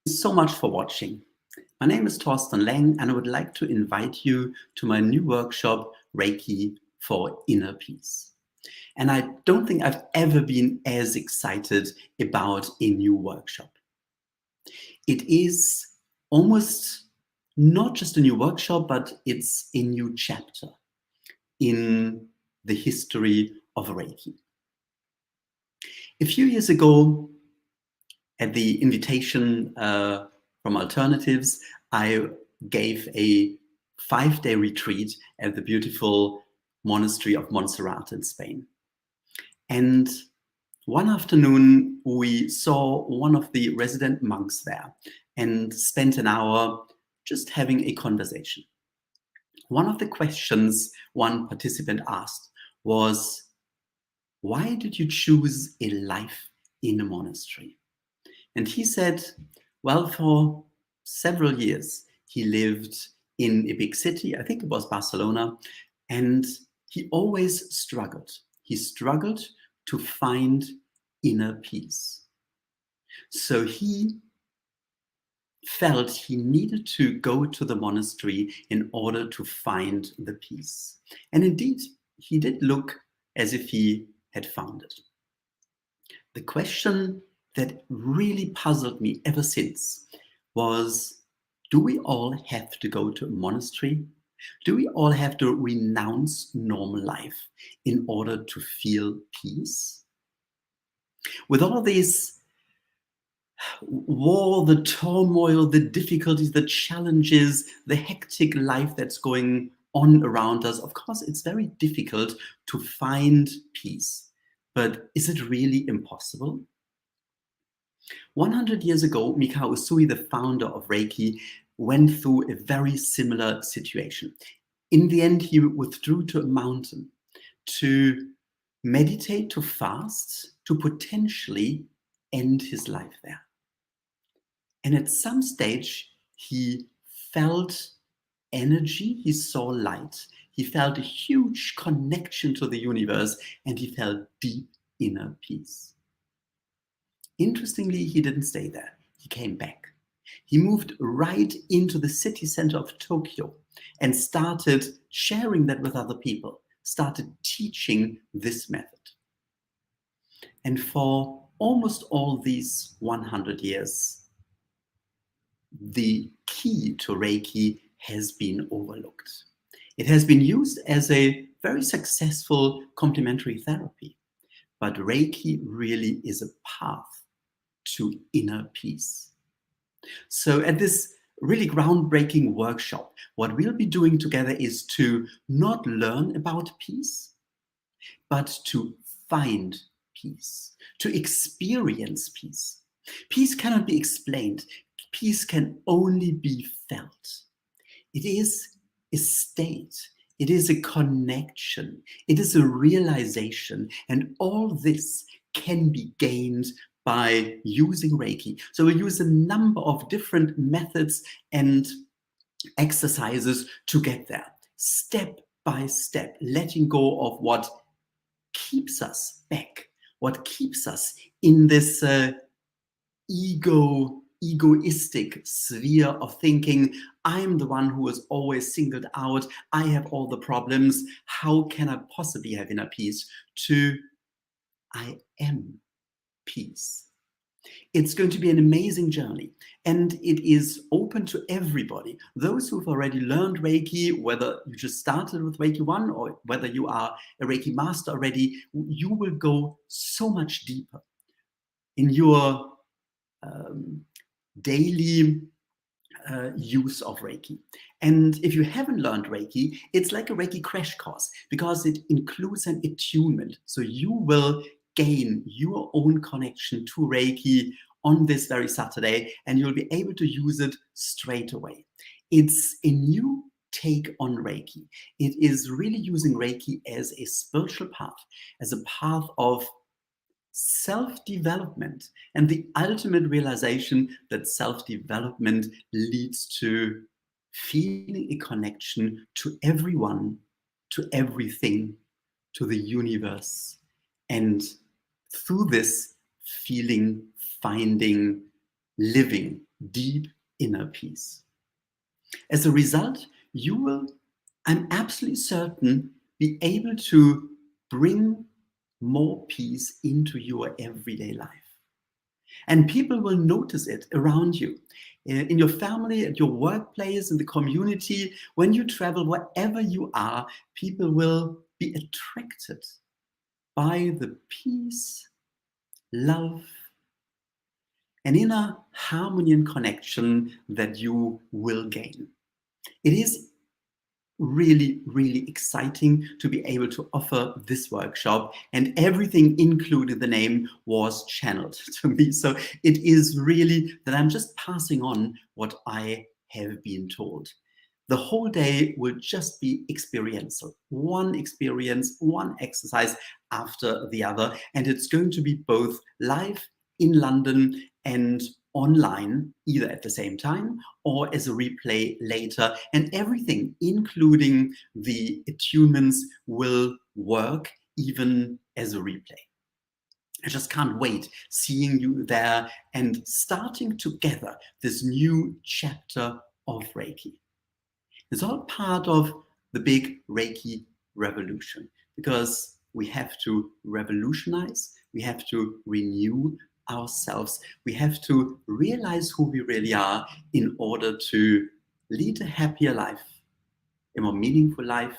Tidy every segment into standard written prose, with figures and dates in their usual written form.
So much for watching. My name is Torsten Leng, and I would like to invite you to my new workshop, Reiki for Inner Peace. And I don't think I've ever been as excited about a new workshop. It is almost not just a new workshop, but it's a new chapter in the history of Reiki. A few years ago, at the invitation from Alternatives, I gave a 5-day retreat at the beautiful monastery of Montserrat in Spain. And one afternoon, we saw one of the resident monks there and spent an hour just having a conversation. One of the questions one participant asked was, why did you choose a life in a monastery? And he said, well, for several years, he lived in a big city, I think it was Barcelona, and he always struggled. He struggled to find inner peace. So he felt he needed to go to the monastery in order to find the peace. And indeed, he did look as if he had found it. The question that really puzzled me ever since was, do we all have to go to a monastery? Do we all have to renounce normal life in order to feel peace? With all this war, the turmoil, the difficulties, the challenges, the hectic life that's going on around us, of course, it's very difficult to find peace. But is it really impossible? 100 years ago, Mikao Usui, the founder of Reiki, went through a very similar situation. In the end, he withdrew to a mountain to meditate, to fast, to potentially end his life there. And at some stage, he felt energy, he saw light, he felt a huge connection to the universe, and he felt deep inner peace. Interestingly, he didn't stay there. He came back. He moved right into the city center of Tokyo and started sharing that with other people, started teaching this method. And for almost all these 100 years, the key to Reiki has been overlooked. It has been used as a very successful complementary therapy, but Reiki really is a path to inner peace. So at this really groundbreaking workshop, what we'll be doing together is to not learn about peace, but to find peace, to experience peace. Peace cannot be explained. Peace can only be felt. It is a state. It is a connection. It is a realization. And all this can be gained by using Reiki. So we use a number of different methods and exercises to get there, step by step, letting go of what keeps us back, what keeps us in this egoistic sphere of thinking, I'm the one who is always singled out, I have all the problems, how can I possibly have inner peace, to I am peace. It's going to be an amazing journey, and it is open to everybody. Those who've already learned Reiki, whether you just started with Reiki 1 or whether you are a Reiki master already, you will go so much deeper in your daily use of Reiki. And if you haven't learned Reiki, it's like a Reiki crash course because it includes an attunement. So you will gain your own connection to Reiki on this very Saturday, and you'll be able to use it straight away. It's a new take on Reiki. It is really using Reiki as a spiritual path, as a path of self-development, and the ultimate realization that self-development leads to feeling a connection to everyone, to everything, to the universe, and through this feeling, finding, living deep inner peace. As a result, you will, I'm absolutely certain, be able to bring more peace into your everyday life. And people will notice it around you, in your family, at your workplace, in the community. When you travel, wherever you are, people will be attracted by the peace, love, and inner harmony and connection that you will gain. It is really, really exciting to be able to offer this workshop, and everything included the name was channeled to me. So it is really that I'm just passing on what I have been told. The whole day will just be experiential, one experience, one exercise after the other. And it's going to be both live in London and online, either at the same time or as a replay later. And everything, including the attunements, will work even as a replay. I just can't wait seeing you there and starting together this new chapter of Reiki. It's all part of the big Reiki revolution, because we have to revolutionize, we have to renew ourselves, we have to realize who we really are in order to lead a happier life, a more meaningful life,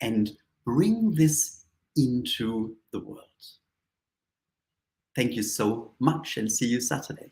and bring this into the world. Thank you so much, and see you Saturday.